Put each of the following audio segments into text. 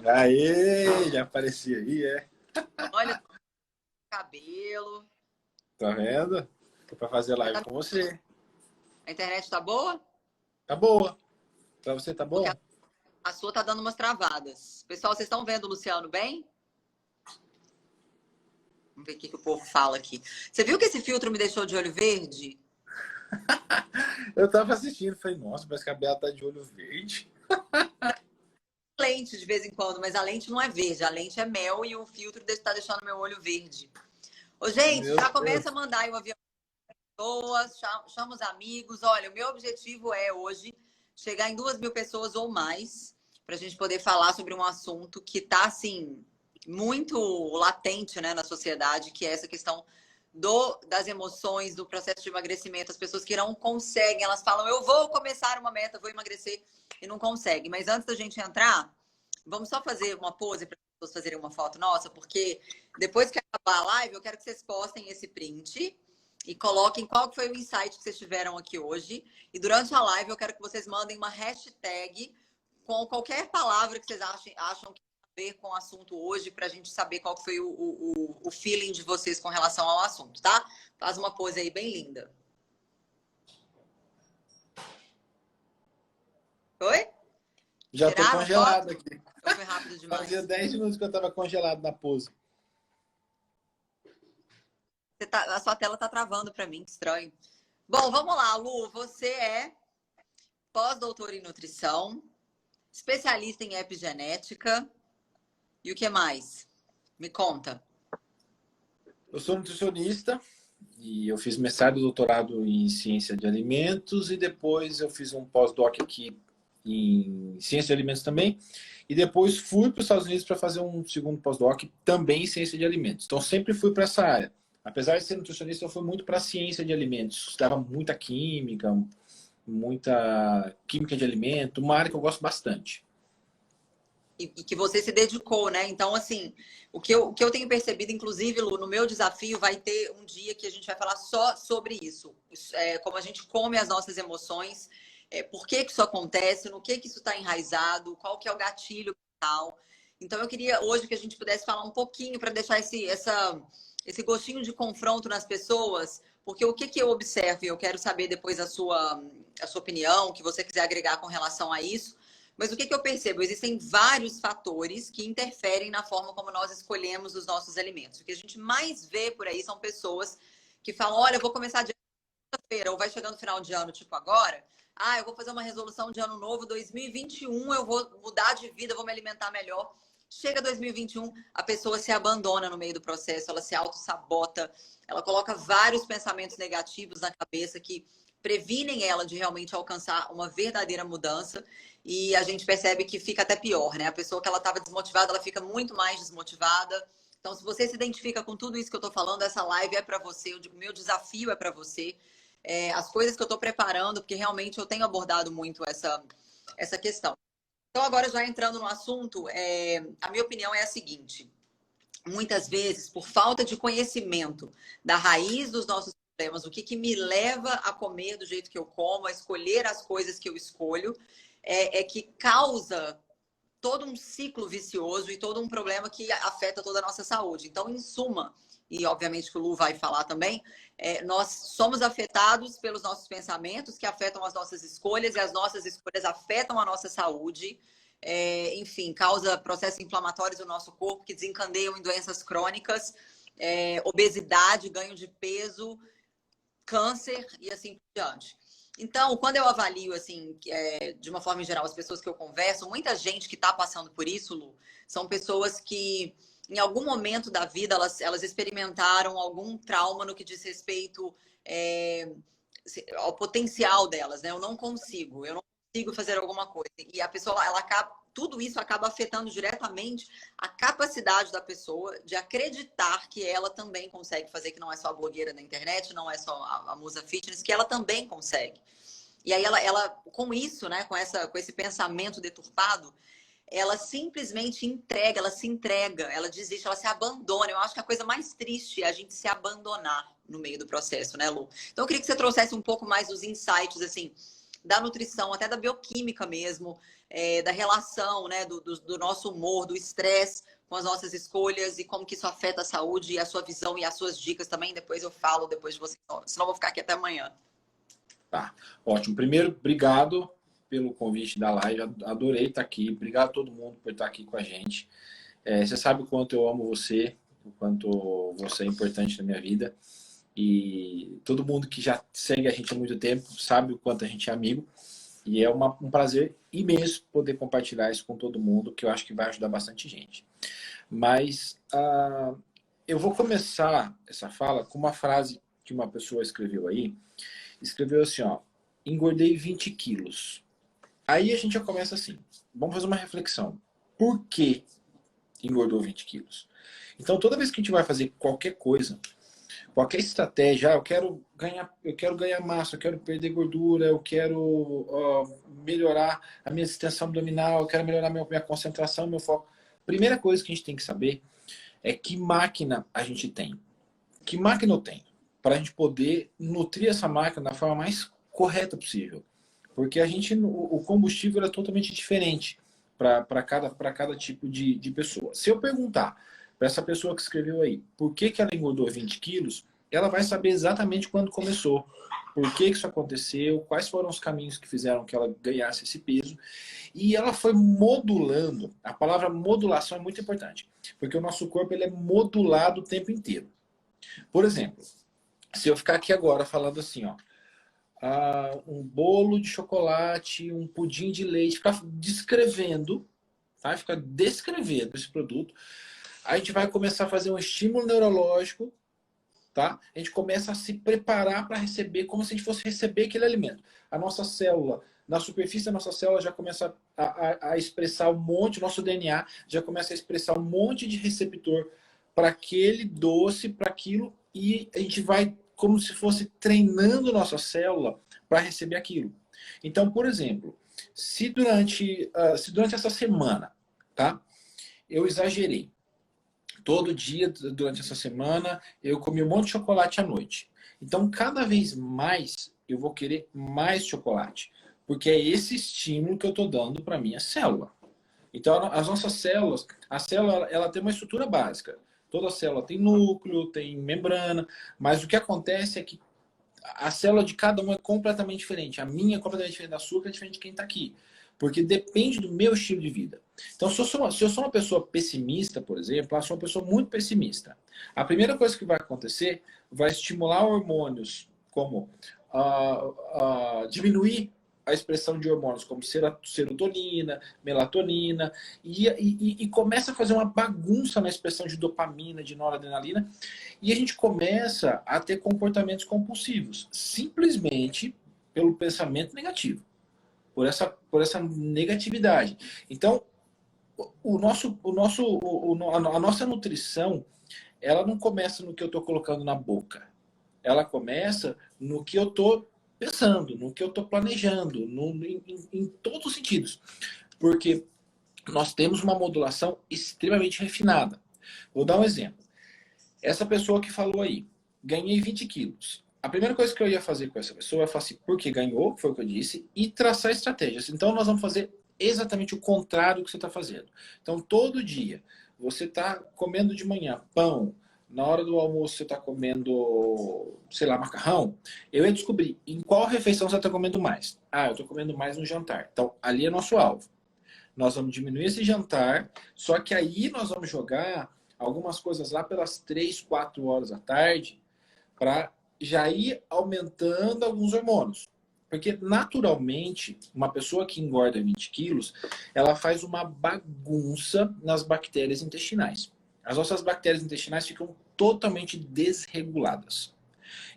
Aê, já apareci aí, é? Olha o cabelo. Tá vendo? Tô pra fazer Mas live com você. a internet tá boa? Tá boa. Pra você tá Porque bom? a sua tá dando umas travadas. Pessoal, vocês estão vendo o Luciano bem? Vamos ver o que o povo fala aqui. Você viu que esse filtro me deixou de olho verde? Eu tava assistindo, falei, nossa, parece que a Bela tá de olho verde. Lente de vez em quando, mas a lente não é verde, a lente é mel e o filtro está deixando meu olho verde. Ô, gente, Meu já Deus. começa a mandar aí um avião de pessoas, chama os amigos. Olha, o meu objetivo é hoje chegar em 2.000 pessoas ou mais para a gente poder falar sobre um assunto que está, assim, muito latente, né, na sociedade, que é essa questão das emoções, do processo de emagrecimento. As pessoas que não conseguem, elas falam, eu vou começar uma meta, vou emagrecer, e não conseguem. Mas antes da gente entrar, vamos só fazer uma pose para as pessoas fazerem uma foto nossa, porque depois que acabar a live, eu quero que vocês postem esse print e coloquem qual foi o insight que vocês tiveram aqui hoje. E durante a live, eu quero que vocês mandem uma hashtag com qualquer palavra que vocês acham que tem a ver com o assunto hoje, para a gente saber qual foi o feeling de vocês com relação ao assunto, tá? Faz uma pose aí bem linda. Já tô Tiraram a foto? congelado aqui. Ou foi rápido Fazia demais? 10 minutos que eu tava congelado na pose. A sua tela tá travando para mim, que estranho. Bom, vamos lá, Lu. Você é pós-doutora em nutrição, especialista em epigenética. E o que mais? Me conta. Eu sou nutricionista e eu fiz mestrado e doutorado em ciência de alimentos e depois eu fiz um pós-doc aqui em ciência de alimentos também. E depois fui para os Estados Unidos para fazer um segundo pós-doc também em ciência de alimentos. Então sempre fui para essa área. Apesar de ser nutricionista, eu fui muito para a ciência de alimentos. Estudava muita química de alimento, uma área que eu gosto bastante. E que você se dedicou, né? Então, assim, o que eu tenho percebido, inclusive, Lu, no meu desafio, vai ter um dia que a gente vai falar só sobre isso. Como a gente come as nossas emoções, por que isso acontece, no que isso está enraizado, qual que é o gatilho mental. Então, eu queria hoje que a gente pudesse falar um pouquinho para deixar esse gostinho de confronto nas pessoas, porque o que eu observo, e eu quero saber depois a sua opinião, o que você quiser agregar com relação a isso. Mas o que eu percebo? Existem vários fatores que interferem na forma como nós escolhemos os nossos alimentos. O que a gente mais vê por aí são pessoas que falam, olha, eu vou começar de feira ou vai chegando no final de ano, tipo agora, eu vou fazer uma resolução de ano novo, 2021, eu vou mudar de vida, vou me alimentar melhor. Chega 2021, a pessoa se abandona no meio do processo, ela se auto-sabota, ela coloca vários pensamentos negativos na cabeça que previnem ela de realmente alcançar uma verdadeira mudança. E a gente percebe que fica até pior, né? A pessoa que ela estava desmotivada, ela fica muito mais desmotivada. Então, se você se identifica com tudo isso que eu estou falando, essa live é para você, o meu desafio é para você. As coisas que eu estou preparando, porque realmente eu tenho abordado muito essa questão. Então, agora já entrando no assunto, a minha opinião é a seguinte. Muitas vezes, por falta de conhecimento da raiz dos nossos problemas, o que me leva a comer do jeito que eu como, a escolher as coisas que eu escolho, que causa todo um ciclo vicioso e todo um problema que afeta toda a nossa saúde. Então, em suma, e obviamente que o Lu vai falar também, nós somos afetados pelos nossos pensamentos, que afetam as nossas escolhas, e as nossas escolhas afetam a nossa saúde. Enfim, causa processos inflamatórios no nosso corpo, que desencadeiam em doenças crônicas, obesidade, ganho de peso, câncer e assim por diante. Então, quando eu avalio, assim, de uma forma geral, as pessoas que eu converso, muita gente que está passando por isso, Lu, são pessoas que, em algum momento da vida, elas experimentaram algum trauma no que diz respeito ao potencial delas, né? Eu não consigo fazer alguma coisa. E a pessoa, tudo isso acaba afetando diretamente a capacidade da pessoa de acreditar que ela também consegue fazer, que não é só a blogueira da internet, não é só a musa fitness, que ela também consegue. E aí ela com isso, né, com esse pensamento deturpado, ela simplesmente se entrega, ela desiste, ela se abandona. Eu acho que a coisa mais triste é a gente se abandonar no meio do processo, né, Lu? Então eu queria que você trouxesse um pouco mais dos insights, assim, da nutrição, até da bioquímica mesmo, da relação, né, do nosso humor, do estresse com as nossas escolhas e como que isso afeta a saúde e a sua visão e as suas dicas também. Depois eu falo, depois de você, senão eu vou ficar aqui até amanhã. Tá, ótimo. Primeiro, obrigado pelo convite da live. Adorei estar aqui. Obrigado a todo mundo por estar aqui com a gente. Você sabe o quanto eu amo você, o quanto você é importante na minha vida. E todo mundo que já segue a gente há muito tempo sabe o quanto a gente é amigo. E é um prazer imenso poder compartilhar isso com todo mundo, que eu acho que vai ajudar bastante gente. Mas eu vou começar essa fala com uma frase que uma pessoa escreveu aí. Escreveu assim, ó, engordei 20 quilos. Aí a gente já começa assim, vamos fazer uma reflexão. Por que engordou 20 quilos? Então, toda vez que a gente vai fazer qualquer coisa, qualquer estratégia, eu quero ganhar massa, eu quero perder gordura, eu quero melhorar a minha extensão abdominal, eu quero melhorar minha concentração, meu foco. Primeira coisa que a gente tem que saber é que máquina a gente tem. Que máquina eu tenho? Para a gente poder nutrir essa máquina da forma mais correta possível. Porque o combustível é totalmente diferente para cada tipo de pessoa. Se eu perguntar para essa pessoa que escreveu aí por que ela engordou 20 quilos, ela vai saber exatamente quando começou, por que isso aconteceu, quais foram os caminhos que fizeram que ela ganhasse esse peso. E ela foi modulando. A palavra modulação é muito importante, porque o nosso corpo ele é modulado o tempo inteiro. Por exemplo, se eu ficar aqui agora falando assim, ó, um bolo de chocolate, um pudim de leite, ficar descrevendo, tá? Ficar descrevendo esse produto, a gente vai começar a fazer um estímulo neurológico, tá? A gente começa a se preparar para receber, como se a gente fosse receber aquele alimento. A nossa célula, na superfície da nossa célula já começa a expressar um monte, o nosso DNA já começa a expressar um monte de receptor para aquele doce, para aquilo, e a gente vai como se fosse treinando nossa célula para receber aquilo. Então, por exemplo, se durante essa semana, tá? Eu exagerei. Todo dia, durante essa semana, eu comi um monte de chocolate à noite. Então, cada vez mais, eu vou querer mais chocolate. Porque é esse estímulo que eu estou dando para a minha célula. Então, as nossas células, a célula ela tem uma estrutura básica. Toda célula tem núcleo, tem membrana, mas o que acontece é que a célula de cada um é completamente diferente. A minha é completamente diferente da sua, que é diferente de quem está aqui. Porque depende do meu estilo de vida. Então, se eu sou uma pessoa pessimista, por exemplo, eu sou uma pessoa muito pessimista. A primeira coisa que vai acontecer vai estimular hormônios como diminuir a expressão de hormônios como serotonina, melatonina, e começa a fazer uma bagunça na expressão de dopamina, de noradrenalina, e a gente começa a ter comportamentos compulsivos, simplesmente pelo pensamento negativo, por essa negatividade. Então, a nossa nutrição, ela não começa no que eu estou colocando na boca, ela começa no que eu estou pensando, no que eu estou planejando, em todos os sentidos. Porque nós temos uma modulação extremamente refinada. Vou dar um exemplo. Essa pessoa que falou aí, ganhei 20 quilos. A primeira coisa que eu ia fazer com essa pessoa é falar assim, por que ganhou, foi o que eu disse, e traçar estratégias. Então, nós vamos fazer exatamente o contrário do que você está fazendo. Então, todo dia, você está comendo de manhã pão, na hora do almoço você está comendo, sei lá, macarrão, eu ia descobrir em qual refeição você está comendo mais. Eu estou comendo mais no jantar. Então, ali é nosso alvo. Nós vamos diminuir esse jantar, só que aí nós vamos jogar algumas coisas lá pelas 3, 4 horas da tarde para já ir aumentando alguns hormônios. Porque, naturalmente, uma pessoa que engorda 20 quilos, ela faz uma bagunça nas bactérias intestinais. As nossas bactérias intestinais ficam totalmente desreguladas.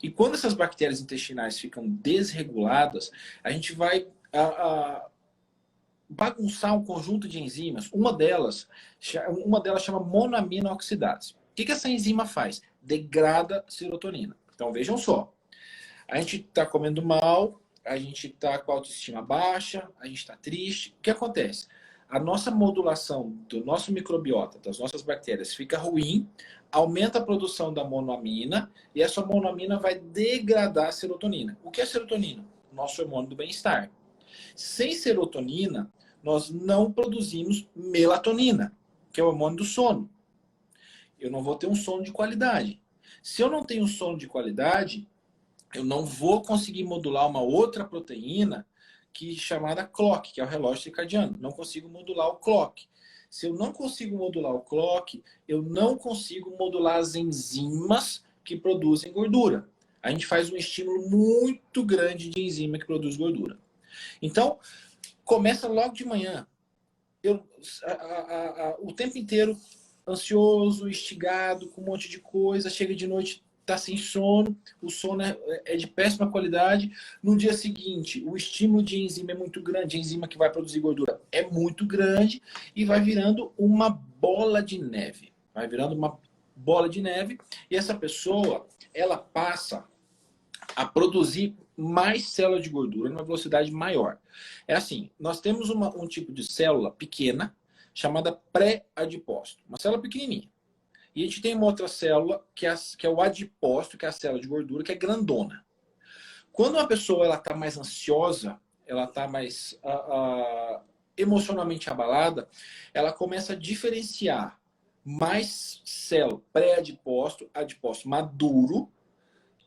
E quando essas bactérias intestinais ficam desreguladas, a gente vai bagunçar um conjunto de enzimas. Uma delas chama monoamina oxidase. O que essa enzima faz? Degrada serotonina. Então vejam só. A gente está comendo mal, a gente está com a autoestima baixa, a gente está triste. O que acontece? A nossa modulação do nosso microbiota, das nossas bactérias, fica ruim, aumenta a produção da monoamina e essa monoamina vai degradar a serotonina. O que é a serotonina? Nosso hormônio do bem-estar. Sem serotonina, nós não produzimos melatonina, que é o hormônio do sono. Eu não vou ter um sono de qualidade. Se eu não tenho sono de qualidade, eu não vou conseguir modular uma outra proteína chamada clock, que é o relógio circadiano. Não consigo modular o clock. Se eu não consigo modular o clock, eu não consigo modular as enzimas que produzem gordura. A gente faz um estímulo muito grande de enzima que produz gordura. Então, começa logo de manhã. O tempo inteiro ansioso, instigado, com um monte de coisa, chega de noite, tá sem sono, o sono é de péssima qualidade. No dia seguinte, o estímulo de enzima é muito grande, a enzima que vai produzir gordura é muito grande e vai virando uma bola de neve. Vai virando uma bola de neve e essa pessoa, ela passa a produzir mais célula de gordura numa velocidade maior. É assim, nós temos um tipo de célula pequena chamada pré-adipócito, uma célula pequenininha. E a gente tem uma outra célula que é o adipócito, que é a célula de gordura, que é grandona. Quando uma pessoa está mais ansiosa, ela está mais emocionalmente abalada, ela começa a diferenciar mais célula pré-adipócito, adipócito maduro.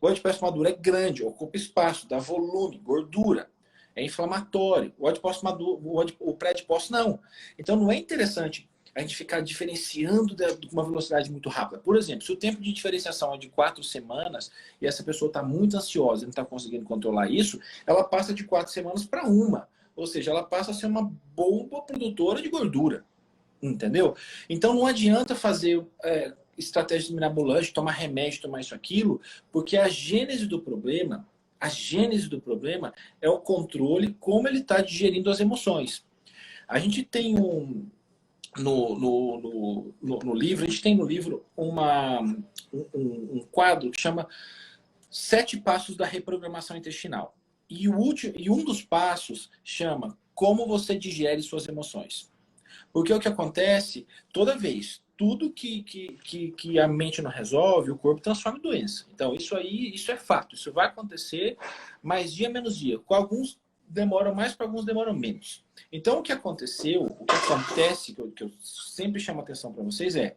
O adipócito maduro é grande, ocupa espaço, dá volume, gordura, é inflamatório. O adipócito maduro, o pré-adipócito não. Então não é interessante a gente ficar diferenciando com uma velocidade muito rápida. Por exemplo, se o tempo de diferenciação é de 4 semanas e essa pessoa está muito ansiosa e não está conseguindo controlar isso, ela passa de 4 semanas para uma. Ou seja, ela passa a ser uma bomba produtora de gordura. Entendeu? Então não adianta fazer estratégia mirabolante, tomar remédio, tomar isso, aquilo, porque a gênese do problema é o controle, como ele está digerindo as emoções. A gente tem no livro, a gente tem no livro um quadro que chama 7 passos da reprogramação intestinal. E um dos passos chama como você digere suas emoções. Porque o que acontece, toda vez, tudo que a mente não resolve, o corpo transforma em doença. Então, isso é fato. Isso vai acontecer mais dia menos dia. Com alguns demoram mais, para alguns demoram menos. Então, o que aconteceu, o que acontece, que eu sempre chamo a atenção para vocês é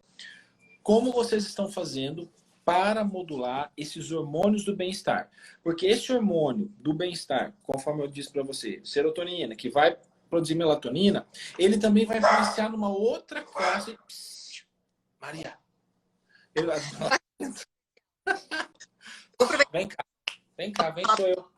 como vocês estão fazendo para modular esses hormônios do bem-estar. Porque esse hormônio do bem-estar, conforme eu disse para você, serotonina, que vai produzir melatonina, ele também vai influenciar numa outra classe. Maria. Vem cá, sou eu.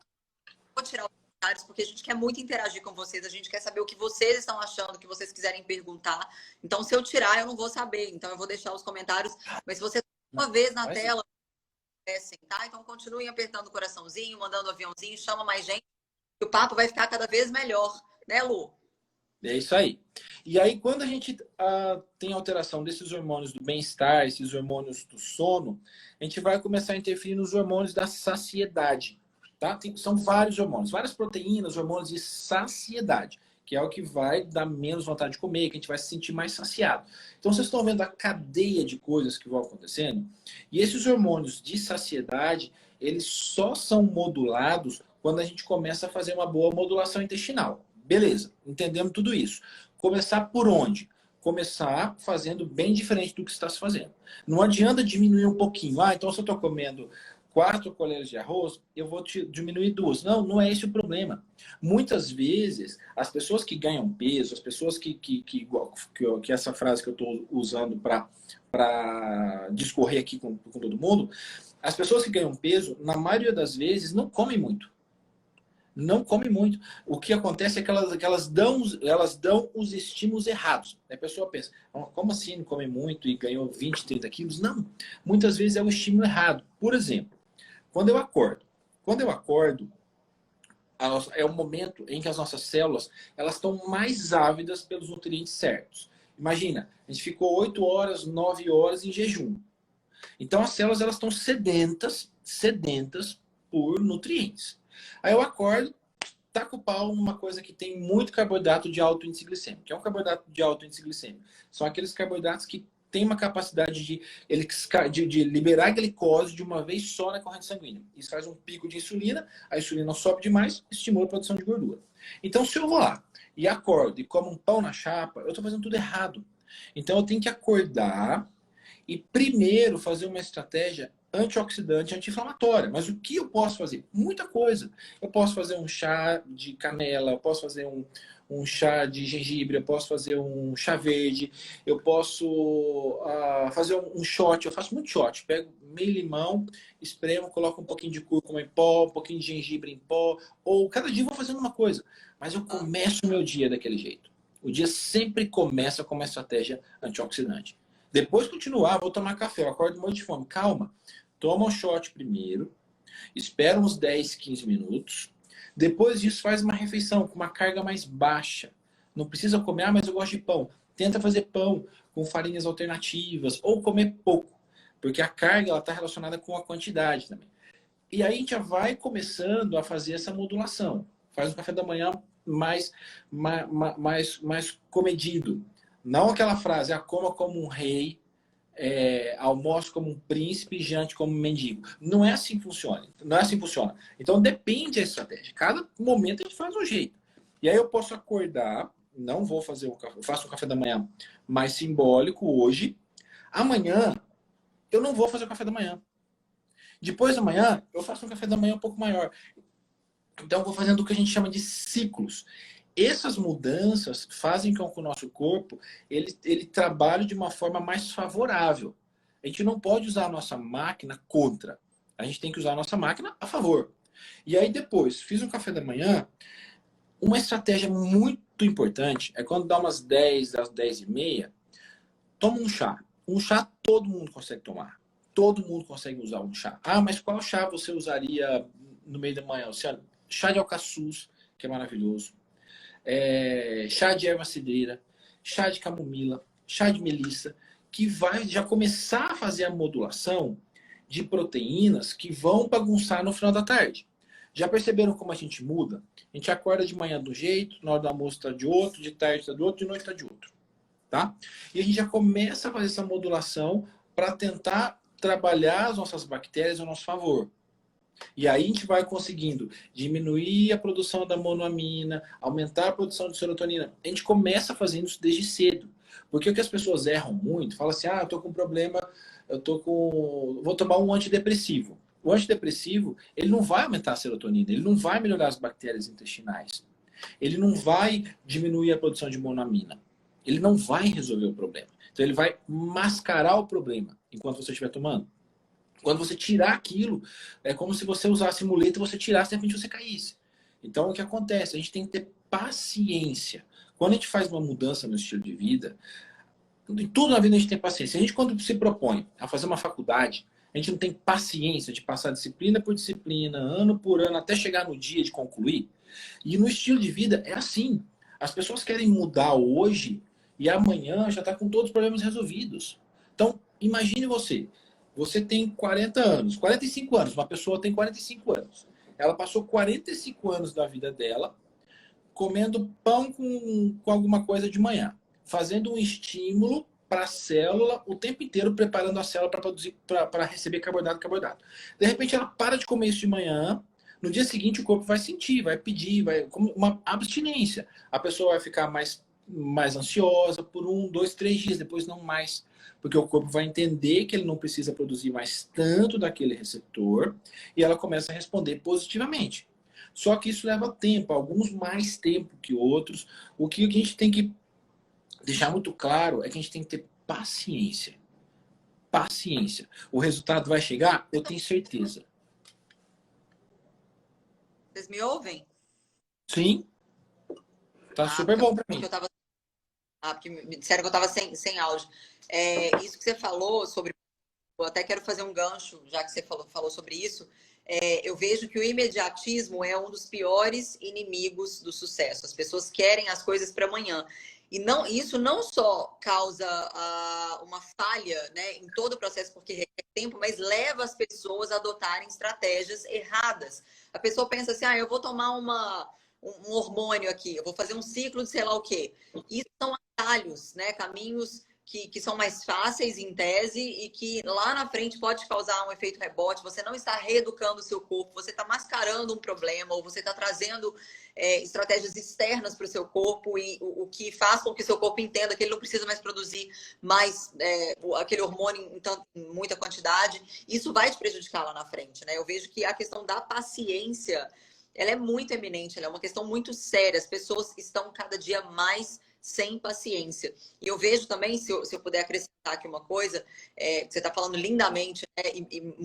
Vou tirar os comentários, porque a gente quer muito interagir com vocês, a gente quer saber o que vocês estão achando, o que vocês quiserem perguntar. Então, se eu tirar, eu não vou saber. Então, eu vou deixar os comentários. Mas se você uma vez na tela, tá? Então, continuem apertando o coraçãozinho, mandando o aviãozinho, chama mais gente, que o papo vai ficar cada vez melhor. Né, Lu? É isso aí. E aí, quando a gente tem alteração desses hormônios do bem-estar, esses hormônios do sono, a gente vai começar a interferir nos hormônios da saciedade. Tá? São vários hormônios, várias proteínas, hormônios de saciedade, que é o que vai dar menos vontade de comer, que a gente vai se sentir mais saciado. Então, vocês estão vendo a cadeia de coisas que vão acontecendo? E esses hormônios de saciedade, eles só são modulados quando a gente começa a fazer uma boa modulação intestinal. Beleza, entendemos tudo isso. Começar por onde? Começar fazendo bem diferente do que você está se fazendo. Não adianta diminuir um pouquinho. Então se eu estou comendo 4 colheres de arroz, eu vou diminuir 2. Não, não é esse o problema. Muitas vezes, as pessoas que ganham peso, as pessoas que essa frase que eu estou usando para discorrer aqui com todo mundo, as pessoas que ganham peso, na maioria das vezes, não comem muito. Não come muito. O que acontece é que elas dão os estímulos errados. A pessoa pensa, como assim não come muito e ganhou 20, 30 quilos? Não. Muitas vezes é o estímulo errado. Por exemplo, quando eu acordo, é o momento em que as nossas células elas estão mais ávidas pelos nutrientes certos. Imagina, a gente ficou 8 horas, 9 horas em jejum. Então as células elas estão sedentas por nutrientes. Aí eu acordo, taco o pau numa coisa que tem muito carboidrato de alto índice glicêmico. Que é um carboidrato de alto índice glicêmico? São aqueles carboidratos que têm uma capacidade de liberar glicose de uma vez só na corrente sanguínea. Isso faz um pico de insulina, a insulina sobe demais, estimula a produção de gordura. Então, se eu vou lá e acordo e como um pão na chapa, eu estou fazendo tudo errado. Então, eu tenho que acordar e primeiro fazer uma estratégia antioxidante, anti-inflamatória. Mas o que eu posso fazer? Muita coisa. Eu posso fazer um chá de canela, eu posso fazer um chá de gengibre, eu posso fazer um chá verde, eu posso fazer um shot, eu faço muito shot. Pego meio limão, espremo, coloco um pouquinho de cúrcuma em pó, um pouquinho de gengibre em pó, ou cada dia eu vou fazendo uma coisa. Mas eu começo o meu dia daquele jeito. O dia sempre começa com uma estratégia antioxidante. Depois continuar, vou tomar café, eu acordo muito de fome. Calma, toma o shot primeiro, espera uns 10, 15 minutos. Depois disso, faz uma refeição com uma carga mais baixa. Não precisa comer, mas eu gosto de pão. Tenta fazer pão com farinhas alternativas ou comer pouco, porque a carga está relacionada com a quantidade também. E aí a gente já vai começando a fazer essa modulação. Faz um café da manhã mais comedido. Não aquela frase, coma como um rei, almoço como um príncipe, jante como um mendigo. Não é assim que funciona. Não é assim que funciona. Então depende da estratégia. Cada momento a gente faz um jeito. E aí eu posso acordar, não vou fazer eu faço um café da manhã mais simbólico hoje. Amanhã eu não vou fazer o café da manhã. Depois da manhã eu faço um café da manhã um pouco maior. Então eu vou fazendo o que a gente chama de ciclos. Essas mudanças fazem com que o nosso corpo ele trabalhe de uma forma mais favorável. A gente não pode usar a nossa máquina contra. A gente tem que usar a nossa máquina a favor. E aí depois, fiz um café da manhã, uma estratégia muito importante é quando dá umas 10, às 10h30, toma um chá. Um chá todo mundo consegue tomar. Todo mundo consegue usar um chá. Mas qual chá você usaria no meio da manhã? Chá de alcaçuz, que é maravilhoso. Chá de erva cidreira, chá de camomila, chá de melissa, que vai já começar a fazer a modulação de proteínas que vão bagunçar no final da tarde. Já perceberam como a gente muda? A gente acorda de manhã do jeito, na hora do almoço está de outro, de tarde está do outro, de noite está de outro. Tá? E a gente já começa a fazer essa modulação para tentar trabalhar as nossas bactérias a nosso favor. E aí a gente vai conseguindo diminuir a produção da monoamina, aumentar a produção de serotonina. A gente começa fazendo isso desde cedo. Porque o que as pessoas erram muito, falam assim, eu tô com problema, vou tomar um antidepressivo. O antidepressivo, ele não vai aumentar a serotonina, ele não vai melhorar as bactérias intestinais. Ele não vai diminuir a produção de monoamina. Ele não vai resolver o problema. Então ele vai mascarar o problema enquanto você estiver tomando. Quando você tirar aquilo, é como se você usasse muleta e você tirasse e de repente você caísse. Então, o que acontece? A gente tem que ter paciência. Quando a gente faz uma mudança no estilo de vida, em tudo na vida a gente tem paciência. A gente, quando se propõe a fazer uma faculdade, a gente não tem paciência de passar disciplina por disciplina, ano por ano, até chegar no dia de concluir. E no estilo de vida é assim. As pessoas querem mudar hoje e amanhã já está com todos os problemas resolvidos. Então, imagine você. Você tem 40 anos, 45 anos, uma pessoa tem 45 anos. Ela passou 45 anos da vida dela comendo pão com alguma coisa de manhã, fazendo um estímulo para a célula o tempo inteiro, preparando a célula para receber carboidrato. De repente ela para de comer isso de manhã, no dia seguinte o corpo vai sentir, vai pedir, vai como uma abstinência. A pessoa vai ficar mais ansiosa por 1, 2, 3 dias, depois não mais. Porque o corpo vai entender que ele não precisa produzir mais tanto daquele receptor e ela começa a responder positivamente. Só que isso leva tempo, alguns mais tempo que outros. O que a gente tem que deixar muito claro é que a gente tem que ter paciência. Paciência. O resultado vai chegar? Eu tenho certeza. Vocês me ouvem? Sim. Tá super bom para mim. Porque me disseram que eu estava sem áudio. Isso que você falou sobre... Eu até quero fazer um gancho, já que você falou sobre isso. Eu vejo que o imediatismo é um dos piores inimigos do sucesso. As pessoas querem as coisas para amanhã. E isso não só causa uma falha, né, em todo o processo, porque requer tempo, mas leva as pessoas a adotarem estratégias erradas. A pessoa pensa assim, eu vou tomar um hormônio aqui, eu vou fazer um ciclo de sei lá o quê. Isso são atalhos, né, caminhos que são mais fáceis em tese e que lá na frente pode causar um efeito rebote. Você não está reeducando o seu corpo, você está mascarando um problema ou você está trazendo estratégias externas para o seu corpo e o que faz com que o seu corpo entenda que ele não precisa mais produzir mais aquele hormônio em muita quantidade. Isso vai te prejudicar lá na frente, né? Eu vejo que a questão da paciência, ela é muito eminente, ela é uma questão muito séria. As pessoas estão cada dia mais sem paciência. E eu vejo também, se eu puder acrescentar aqui uma coisa, você está falando lindamente, né,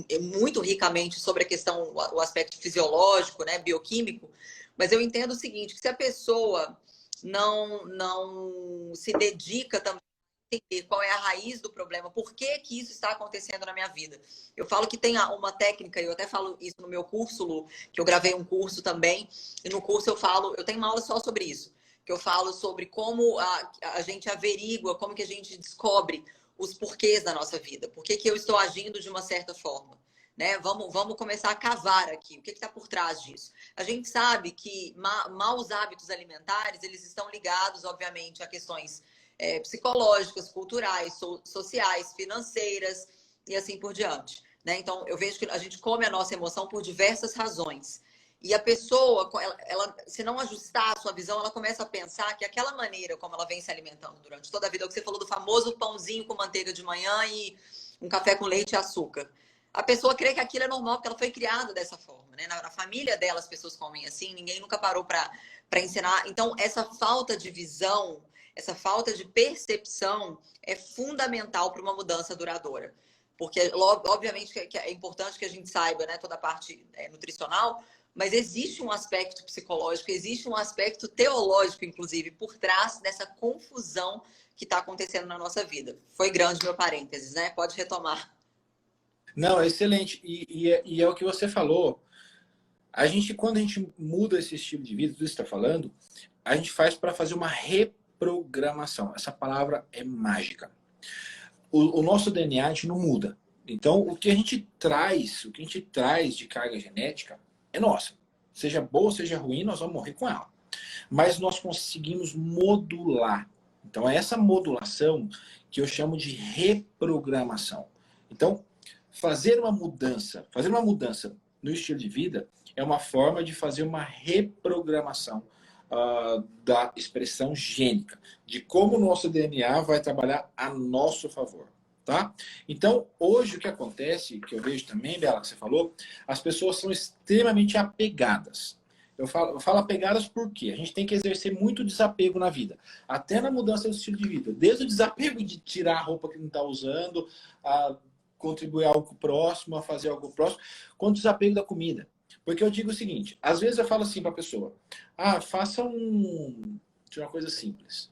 e muito ricamente sobre a questão, o aspecto fisiológico, né, bioquímico, mas eu entendo o seguinte, que se a pessoa não se dedica também a entender qual é a raiz do problema, por que que isso está acontecendo na minha vida. Eu falo que tem uma técnica, eu até falo isso no meu curso, Lu, que eu gravei um curso também, e no curso eu tenho uma aula só sobre isso, que eu falo sobre como a gente averigua, como que a gente descobre os porquês da nossa vida. Por que que eu estou agindo de uma certa forma? Né? Vamos começar a cavar aqui. O que está por trás disso? A gente sabe que maus hábitos alimentares, eles estão ligados, obviamente, a questões psicológicas, culturais, sociais, financeiras e assim por diante. Né? Então, eu vejo que a gente come a nossa emoção por diversas razões. E a pessoa, ela, se não ajustar a sua visão, ela começa a pensar que aquela maneira como ela vem se alimentando durante toda a vida, o que você falou do famoso pãozinho com manteiga de manhã e um café com leite e açúcar. A pessoa crê que aquilo é normal porque ela foi criada dessa forma, né? Na família dela as pessoas comem assim, ninguém nunca parou para ensinar. Então, essa falta de visão, essa falta de percepção é fundamental para uma mudança duradoura. Porque, obviamente, que é importante que a gente saiba, né, toda a parte nutricional, mas existe um aspecto psicológico, existe um aspecto teológico, inclusive, por trás dessa confusão que está acontecendo na nossa vida. Foi grande meu parênteses, né? Pode retomar. Não, é excelente. E é o que você falou. Quando a gente muda esse estilo de vida, tudo isso que você está falando, a gente faz para fazer uma reprogramação. Essa palavra é mágica. O nosso DNA a gente não muda. Então, o que a gente traz de carga genética é nossa. Seja boa, seja ruim, nós vamos morrer com ela. Mas nós conseguimos modular. Então, é essa modulação que eu chamo de reprogramação. Então, fazer uma mudança no estilo de vida é uma forma de fazer uma reprogramação da expressão gênica, de como o nosso DNA vai trabalhar a nosso favor. Tá? Então, hoje o que acontece, que eu vejo também, Bela, que você falou, as pessoas são extremamente apegadas. Eu falo apegadas porque a gente tem que exercer muito desapego na vida, até na mudança do estilo de vida. Desde o desapego de tirar a roupa que não está usando, a contribuir a algo próximo, a fazer algo próximo, quanto o desapego da comida. Porque eu digo o seguinte, às vezes eu falo assim para a pessoa, faça uma coisa simples,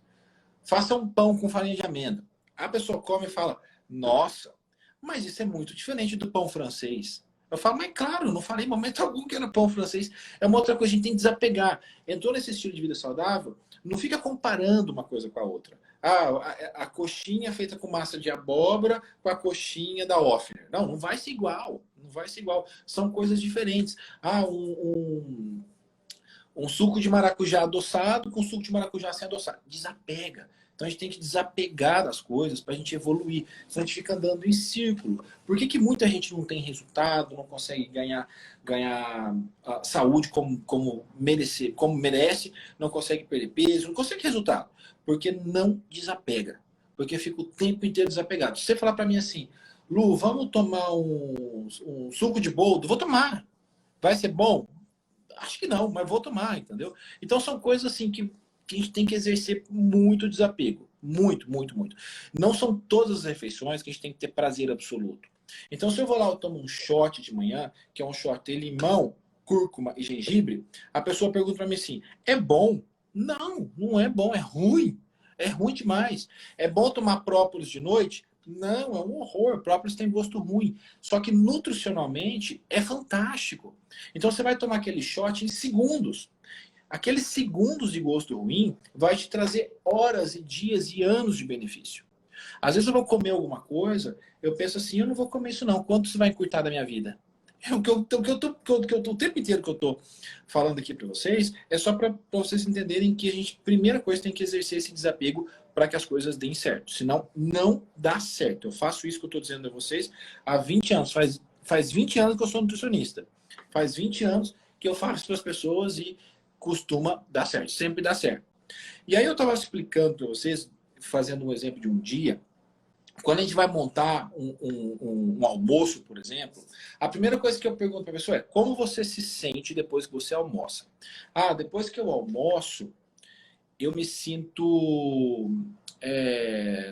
faça um pão com farinha de amêndoa. A pessoa come e fala, nossa, mas isso é muito diferente do pão francês. Eu falo, mas claro, eu não falei em momento algum que era pão francês. É uma outra coisa, a gente tem que desapegar. Entrou nesse estilo de vida saudável, não fica comparando uma coisa com a outra. A coxinha feita com massa de abóbora com a coxinha da Offner. Não vai ser igual. Não vai ser igual. São coisas diferentes. Um suco de maracujá adoçado com suco de maracujá sem adoçar. Desapega. Então a gente tem que desapegar das coisas para a gente evoluir. Senão a gente fica andando em círculo. Por que muita gente não tem resultado, não consegue ganhar saúde como merece, não consegue perder peso, não consegue resultado? Porque não desapega. Porque fica o tempo inteiro desapegado. Se você falar para mim assim, Lu, vamos tomar um suco de boldo? Vou tomar. Vai ser bom? Acho que não, mas vou tomar, entendeu? Então são coisas assim que a gente tem que exercer muito desapego. Muito, muito, muito. Não são todas as refeições que a gente tem que ter prazer absoluto. Então, se eu vou lá e tomo um shot de manhã, que é um shot de limão, cúrcuma e gengibre, a pessoa pergunta para mim assim, é bom? Não, não é bom, é ruim. É ruim demais. É bom tomar própolis de noite? Não, é um horror. Própolis tem gosto ruim. Só que nutricionalmente é fantástico. Então, você vai tomar aquele shot em segundos. Aqueles segundos de gosto ruim vai te trazer horas e dias e anos de benefício. Às vezes eu vou comer alguma coisa, eu penso assim, eu não vou comer isso não. Quanto isso vai encurtar da minha vida? O tempo inteiro que eu estou falando aqui para vocês é só para vocês entenderem que a gente, primeira coisa, tem que exercer esse desapego para que as coisas deem certo. Senão, não dá certo. Eu faço isso que eu estou dizendo a vocês há 20 anos. Faz 20 anos que eu sou nutricionista. Faz 20 anos que eu faço para as pessoas e costuma dar certo. Sempre dá certo. E aí eu estava explicando para vocês, fazendo um exemplo de um dia, quando a gente vai montar um almoço, por exemplo, a primeira coisa que eu pergunto para a pessoa é: como você se sente depois que você almoça? Ah, depois que eu almoço, eu me sinto,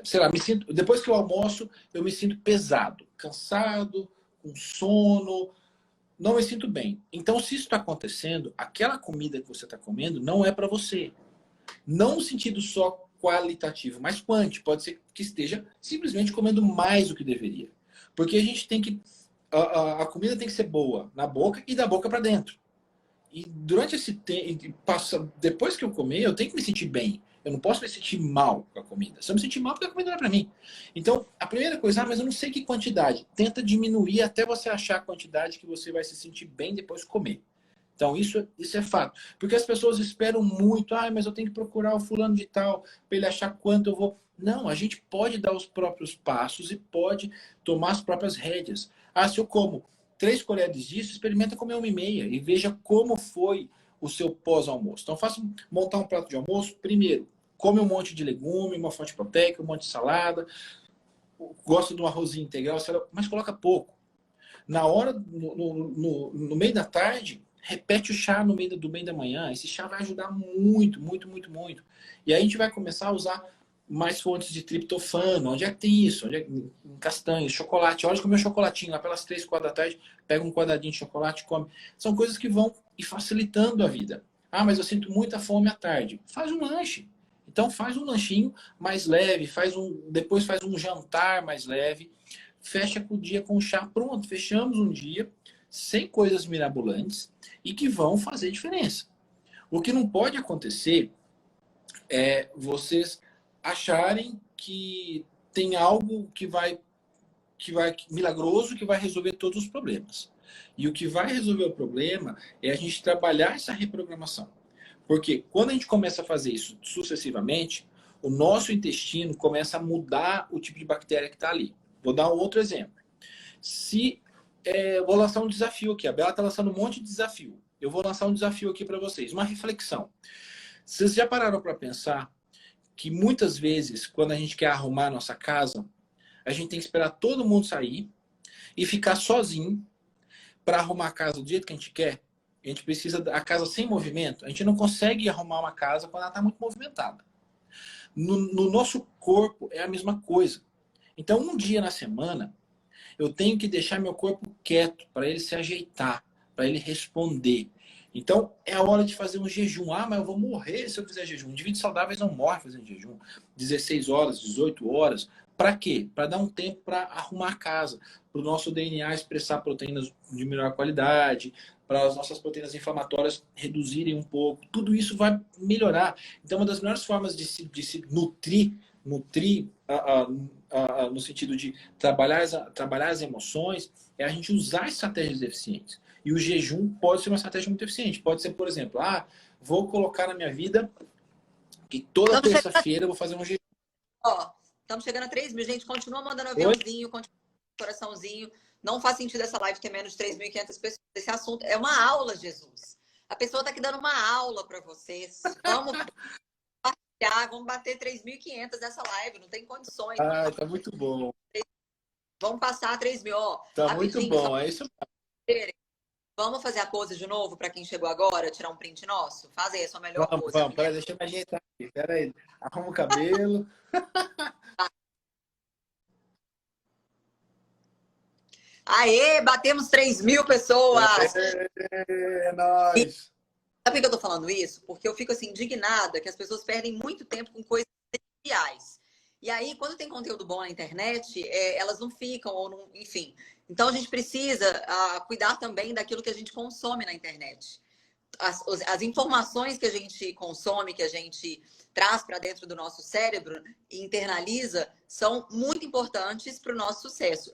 sei lá, depois que eu almoço, eu me sinto pesado, cansado, com sono, não me sinto bem. Então, se isso está acontecendo, aquela comida que você está comendo não é para você. Não no sentido só qualitativo, mas quanti. Pode ser que esteja simplesmente comendo mais do que deveria. Porque a gente tem que. A comida tem que ser boa na boca e da boca para dentro. E durante esse tempo, depois que eu comer, eu tenho que me sentir bem. Eu não posso me sentir mal com a comida. Se eu me sentir mal, porque a comida não é para mim. Então, a primeira coisa, mas eu não sei que quantidade. Tenta diminuir até você achar a quantidade que você vai se sentir bem depois de comer. Então, isso é fato. Porque as pessoas esperam muito. Ah, mas eu tenho que procurar o fulano de tal para ele achar quanto eu vou. Não, a gente pode dar os próprios passos e pode tomar as próprias rédeas. Ah, se eu como 3 colheres disso, experimenta comer 1,5 e veja como foi o seu pós-almoço. Então, faça montar um prato de almoço. Primeiro, come um monte de legume, uma fonte proteica, um monte de salada. Gosta de um arrozinho integral, mas coloca pouco. Na hora, no meio da tarde, repete o chá no meio da manhã. Esse chá vai ajudar muito, muito, muito, muito. E aí a gente vai começar a usar mais fontes de triptofano. Onde é que tem isso? Onde é que... Em castanhas, chocolate. Hora de comer um chocolatinho. Lá pelas 3, 4 da tarde, pega um quadradinho de chocolate e come. São coisas que vão e facilitando a vida. Ah, mas eu sinto muita fome à tarde. Faz um lanche. Então faz um lanchinho mais leve. Depois faz um jantar mais leve. Fecha o dia com chá. Pronto, fechamos um dia sem coisas mirabolantes e que vão fazer diferença. O que não pode acontecer é vocês acharem que tem algo que vai milagroso que vai resolver todos os problemas. E o que vai resolver o problema é a gente trabalhar essa reprogramação. Porque quando a gente começa a fazer isso sucessivamente, o nosso intestino começa a mudar o tipo de bactéria que está ali. Vou dar um outro exemplo. Eu vou lançar um desafio aqui. A Bela está lançando um monte de desafio. Eu vou lançar um desafio aqui para vocês. Uma reflexão. Vocês já pararam para pensar que muitas vezes, quando a gente quer arrumar a nossa casa, a gente tem que esperar todo mundo sair e ficar sozinho para arrumar a casa do jeito que a gente quer? A gente precisa da casa sem movimento. A gente não consegue arrumar uma casa quando ela está muito movimentada. No nosso corpo é a mesma coisa. Então, um dia na semana, eu tenho que deixar meu corpo quieto para ele se ajeitar, para ele responder. Então, é a hora de fazer um jejum. Ah, mas eu vou morrer se eu fizer jejum. Indivíduos saudáveis não morrem fazendo jejum. 16 horas, 18 horas. Para quê? Para dar um tempo para arrumar a casa, para o nosso DNA expressar proteínas de melhor qualidade, para as nossas proteínas inflamatórias reduzirem um pouco. Tudo isso vai melhorar. Então, uma das melhores formas de se nutrir no sentido de trabalhar as emoções, é a gente usar estratégias eficientes. E o jejum pode ser uma estratégia muito eficiente. Pode ser, por exemplo, vou colocar na minha vida que toda terça-feira eu vou fazer um jejum. Ó, estamos chegando a 3.000. Gente, continua mandando aviãozinho, continua coraçãozinho. Não faz sentido essa live ter menos de 3.500 pessoas. Esse assunto é uma aula, Jesus. A pessoa está aqui dando uma aula para vocês. Vamos bater 3.500 nessa live, não tem condições. Tá muito bom. Vamos passar 3.000, ó. Tá muito bom, é isso. Vamos fazer a pose de novo para quem chegou agora, tirar um print nosso? Faz aí a sua melhor pose. Vamos, peraí, deixa eu me ajeitar aqui. Peraí, arruma o cabelo. Aê, batemos 3.000 pessoas! É nóis! Sabe por que eu tô falando isso? Porque eu fico assim, indignada que as pessoas perdem muito tempo com coisas triviais. E aí, quando tem conteúdo bom na internet, elas não ficam, ou não, enfim. Então, a gente precisa cuidar também daquilo que a gente consome na internet. As informações que a gente consome, que a gente traz para dentro do nosso cérebro e internaliza, são muito importantes para o nosso sucesso.